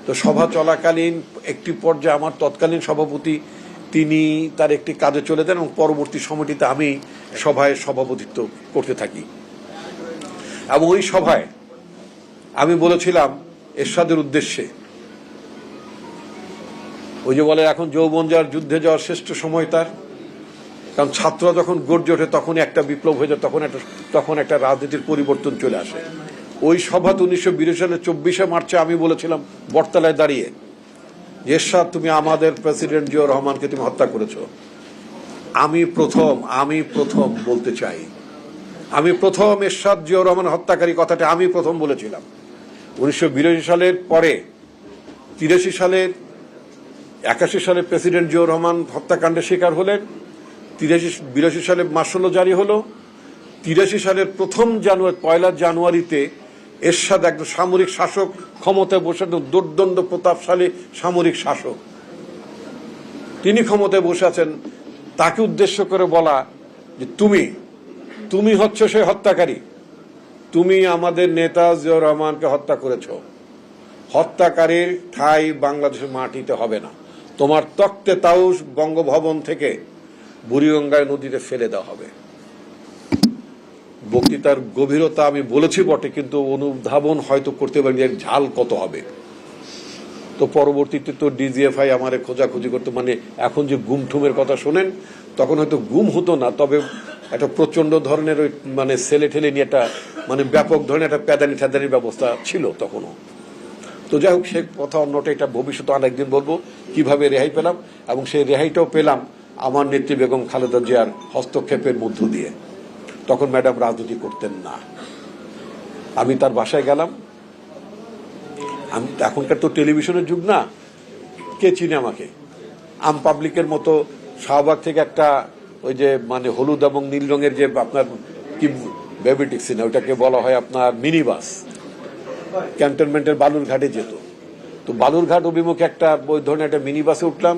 তো সভা চলাকালীন একটি পর্যায়ে আমার তৎকালীন সভাপতি তিনি তার একটি কাজে চলে যান এবং পরবর্তী সময়টিতে আমি সভায় সভাপতিত্ব করতে থাকি। এবং ওই সভায় আমি বলেছিলাম এরশাদের উদ্দেশ্যে, ওই যে বলে এখন যৌবন যার যুদ্ধে যাওয়ার শ্রেষ্ঠ সময় তার, কারণ ছাত্ররা যখন গর্জে ওঠে তখনই একটা বিপ্লব হয়ে যায়, তখন একটা রাজনীতির পরিবর্তন চলে আসে। ওই সভাতে 1982 সালের 24শে মার্চে আমি বলেছিলাম বটতলায় দাঁড়িয়ে, এরশাদ তুমি আমাদের প্রেসিডেন্ট জিয়াউর রহমানকে তুমি হত্যা করেছো। আমি প্রথম বলতে চাই, আমি প্রথম এরশাদ জিয়াউর রহমান হত্যাকারী কথাটা আমি প্রথম বলেছিলাম। 1982 সালের পরে 83 সালের 81 সালে প্রেসিডেন্ট জিয়াউর রহমান হত্যাকাণ্ডের শিকার হলেন। 82 সালে মার্শাল জারি হলো। 83 সালের পয়লা জানুয়ারিতে এরশাদ একজন সামরিক শাসক ক্ষমতায় বসে, দুর্দণ্ড প্রতাপশালী সামরিক শাসক, তিনি ক্ষমতায় বসে আছেন। তাকে উদ্দেশ্য করে বলা যে তুমি হচ্ছে সেই হত্যাকারী, তুমি আমাদের নেতা জিয়াউর রহমানকে হত্যা করেছ। হত্যাকারীর ঠাঁই বাংলাদেশের মাটিতে হবে না, তোমার তক্তে তাউস বঙ্গভবন থেকে বুড়িগঙ্গায় নদীতে ফেলে দেওয়া হবে। বক্তৃতার গভীরতা আমি বলেছি বটে, কিন্তু অনুধাবন হয়তো করতে পারি এর ঝাল কত হবে। তো পরবর্তীতে তো ডিজিএফআই আমারে খোঁজাখুঁজি করতে, মানে এখন যে গুম ঠুমের কথা শোনেন, তখন হয়তো গুম হতো না, তবে একটা প্রচন্ড ধরনের ওই মানে ছেলে ঠেলে নিয়ে একটা মানে ব্যাপক ধরনের একটা প্যাদানির ব্যবস্থা ছিল তখনও। তো যাই হোক, সে কথা অন্যটা, এটা ভবিষ্যতে অনেকদিন বলবো কিভাবে রেহাই পেলাম। এবং সেই রেহাইটাও পেলাম আমার নেত্রী বেগম খালেদা জিয়ার হস্তক্ষেপের মধ্য দিয়ে। তখন ম্যাডাম রাজনীতি করতেন না। আমি তার বাসায় গেলাম। এখনকার তো টেলিভিশনের যুগ না, কে চিনে আমাকে? আম পাবলিকের মতো শাহবাগ থেকে একটা ওই যে মানে হলুদ এবং নীল রঙের যে আপনার কি বেবি ট্যাক্সি না, ওইটাকে বলা হয় আপনার মিনি বাস, ক্যান্টনমেন্টের বালুরঘাটে যেত। তো বালুরঘাট অভিমুখে একটা ওই ধরনের একটা মিনি বাসে উঠলাম,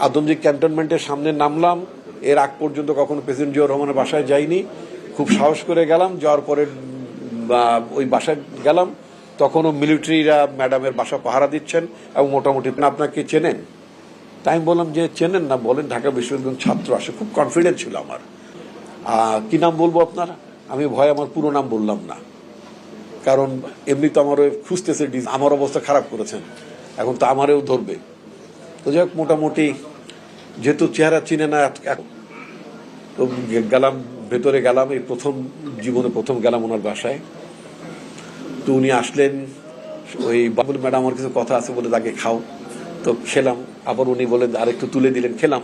আদমজী ক্যান্টনমেন্টের সামনে নামলাম। এর আগ পর্যন্ত কখনো প্রেসিডেন্ট জিয়াউর রহমানের বাসায় যাইনি। খুব সাহস করে গেলাম। যাওয়ার পরে ওই বাসায় গেলাম, তখনও মিলিটারিরা ম্যাডামের বাসা পাহারা দিচ্ছেন এবং মোটামুটি আপনাকে চেনেন? তাই আমি বললাম যে চেনেন না, বলেন ঢাকা বিশ্ববিদ্যালয়ের ছাত্র আসে। খুব কনফিডেন্স ছিল আমার। কি নাম বলবো আপনার? আমি ভয় আমার পুরো নাম বললাম না, কারণ এমনি তো আমার খুঁজতেছে, আমার অবস্থা খারাপ করেছেন, এখন তো আমারেও ধরবে। তো যাই হোক, মোটামুটি যেহেতু চেহারা চিনে না, তো গেলাম, ভেতরে গেলাম। এই জীবনে প্রথম গেলাম ওনার বাসায়। তো উনি আসলেন, ওই বাবুল ম্যাডাম আমার কিছু কথা আছে বলে তাকে খাও। তো খেলাম, আবার উনি বলেন আরেকটু তুলে দিলেন, খেলাম।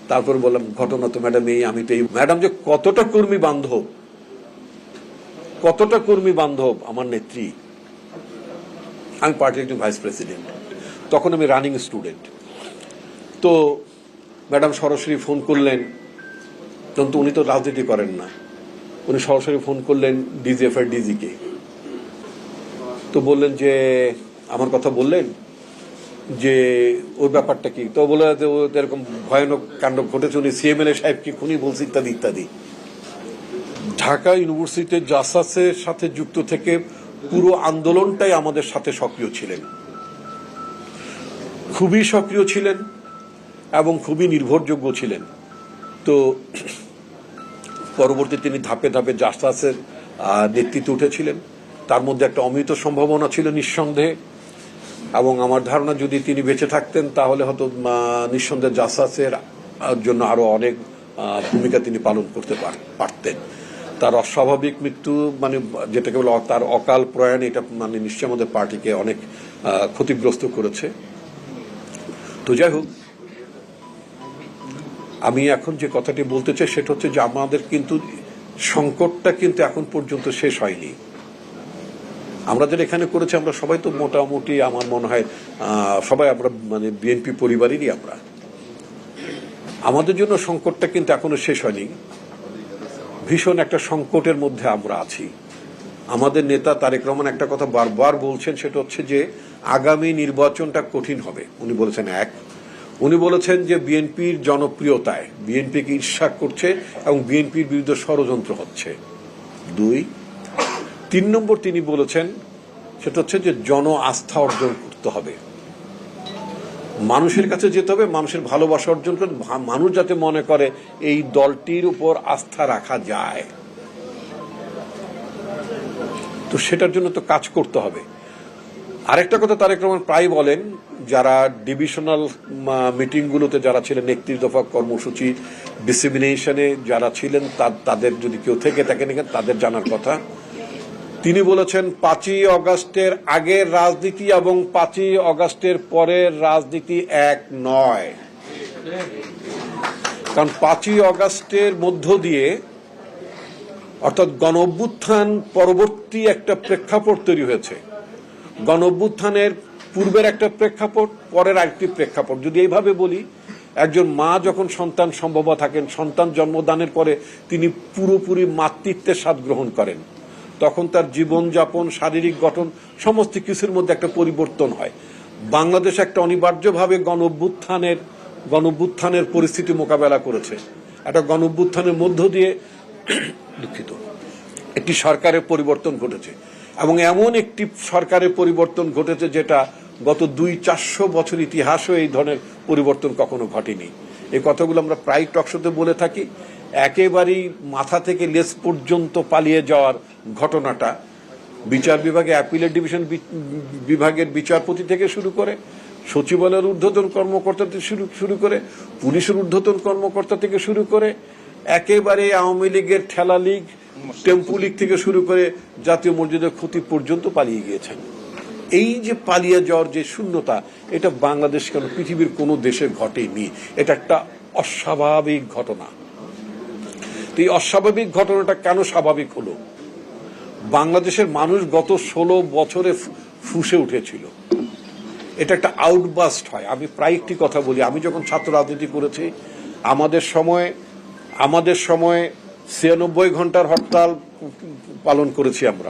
তারপর বললাম ঘটনা তো ম্যাডাম এই, আমি তো এই। ম্যাডাম যে কতটা কর্মী বান্ধব আমার নেত্রী। আমি পার্টির একজন ভাইস প্রেসিডেন্ট, তখন আমি রানিং স্টুডেন্ট। তো ম্যাডাম সরাসরি ফোন করলেন, কিন্তু উনি তো রাজনীতি করেন না, উনি সরাসরি ফোন করলেন ডিজিএফআই ডিজিকে। তো বললেন যে আমার কথা বললেন যে ওই ব্যাপারটা কি। তো বলে এরকম ভয়ানক কাণ্ড ঘটেছে, উনি সিএমএলএ সাহেবকে খুনি বলছে, ইত্যাদি ইত্যাদি। ঢাকা ইউনিভার্সিটিতে জাসাসের সাথে যুক্ত থেকে পুরো আন্দোলনটাই আমাদের সাথে সক্রিয় ছিলেন, খুবই সক্রিয় ছিলেন এবং খুবই নির্ভরযোগ্য ছিলেন। তো পরবর্তী তিনি ধাপে ধাপে জাসাসের নেতৃত্বে উঠেছিলেন। তার মধ্যে একটা অমিত সম্ভাবনা ছিল নিঃসন্দেহে, এবং আমার ধারণা যদি তিনি বেঁচে থাকতেন তাহলে হয়তো নিঃসন্দেহে জাসাসের জন্য আরো অনেক ভূমিকা তিনি পালন করতে পারতেন। তার অস্বাভাবিক মৃত্যু, মানে যেটাকে বলে তার অকাল প্রয়াণ, এটা মানে নিশ্চয়ই আমাদের পার্টিকে অনেক ক্ষতিগ্রস্ত করেছে। তো যাই হোক, আমি এখন যে কথাটি বলতে চাই সেটা হচ্ছে যে আমাদের কিন্তু সংকটটা কিন্তু এখন পর্যন্ত শেষ হয়নি। আমরা যেটা এখানে করেছি, আমরা সবাই তো মোটামুটি আমার মনে হয় সবাই আমরা মানে বিএনপি পরিবারেরই আমরা। আমাদের জন্য সংকটটা কিন্তু এখনো শেষ হয়নি। ভীষণ একটা সংকটের মধ্যে আমরা আছি। আমাদের নেতা তারেক রহমান একটা কথা বারবার বলছেন, সেটা হচ্ছে যে আগামী নির্বাচনটা কঠিন হবে। উনি বলেছেন উনি বলেছেন যে বিএনপির জনপ্রিয়তায় বিএনপিকে ঈর্ষা করছে এবং বিএনপির বিরুদ্ধে ষড়যন্ত্র হচ্ছে। 2, 3 নম্বর তিনি বলেছেন সেটা হচ্ছে যে জন আস্থা অর্জন করছে। থাকতে হবে, মানুষের কাছে যেতে হবে, মানুষের ভালোবাসা অর্জন করে মানুষ যাতে মনে করে এই দলটির উপর আস্থা রাখা যায়, তো সেটার জন্য তো কাজ করতে হবে। আরেকটা কথা তারেক রহমান প্রায় বলেন, যারা ডিভিশনাল মিটিংগুলোতে যারা ছিলেন, 31 দফা কর্মসূচি ডিসেমিনেশনে যারা ছিলেন, তাদের যদি কেউ থেকে থাকেন তাদের জানার কথা। তিনি বলেছেন 5ই অগাস্টের আগের রাজনীতি এবং 5ই অগাস্টের পরের রাজনীতি এক নয়। কারণ 5ই অগাস্টের মধ্য দিয়ে, অর্থাৎ গণ অভ্যুত্থান পরবর্তী একটা প্রেক্ষাপট তৈরি হয়েছে, গণ অভ্যুত্থানের পূর্বের একটা প্রেক্ষাপট, পরের আরেকটি প্রেক্ষাপট। যদি এইভাবে বলি, একজন মা যখন সন্তান সম্ভব থাকেন, সন্তান জন্মদানের পরে তিনি পুরোপুরি মাতৃত্বের স্বাদ গ্রহণ করেন, তখন তার জীবনযাপন, শারীরিক গঠন সমস্ত কিছুর মধ্যে একটা পরিবর্তন হয়। বাংলাদেশ একটা অনিবার্যভাবে গণ অভ্যুত্থানের পরিস্থিতি মোকাবেলা করেছে। একটা গণ অভ্যুত্থানের মধ্য দিয়ে দুঃখিত একটি সরকারের পরিবর্তন ঘটেছে, এবং এমন একটি সরকারের পরিবর্তন ঘটেছে যেটা গত 200-400 বছর ইতিহাসও এই ধরনের পরিবর্তন কখনো ঘটেনি। এই কথাগুলো আমরা প্রায় টকশোতে বলে থাকি। একেবারেই মাথা থেকে লেজ পর্যন্ত পালিয়ে যাওয়ার ঘটনাটা বিচার বিভাগে, অ্যাপিলেট ডিভিশন বিভাগের বিচারপতি থেকে শুরু করে, সচিবালয়ের ঊর্ধ্বতন কর্মকর্তা থেকে শুরু করে, পুলিশের ঊর্ধ্বতন কর্মকর্তা থেকে শুরু করে, একেবারে আওয়ামী লীগের ঠেলা লীগ, টেম্পু লীগ থেকে শুরু করে জাতীয় মসজিদের খতিব পর্যন্ত পালিয়ে গিয়েছেন। এই যে পালিয়ে যাওয়ার যে শূন্যতা, এটা বাংলাদেশ কেন পৃথিবীর কোনো দেশে ঘটেনি। এটা একটা অস্বাভাবিক ঘটনা। তো এই অস্বাভাবিক ঘটনাটা কেন স্বাভাবিক হলো? বাংলাদেশের মানুষ গত 16 বছরে ফুঁসে উঠেছিল। এটা একটা আউটবাস্ট হয়। আমি প্রায় একটি কথা বলি, আমি যখন ছাত্র রাজনীতি করেছি, আমাদের সময় 96 ঘন্টার হরতাল পালন করেছি আমরা।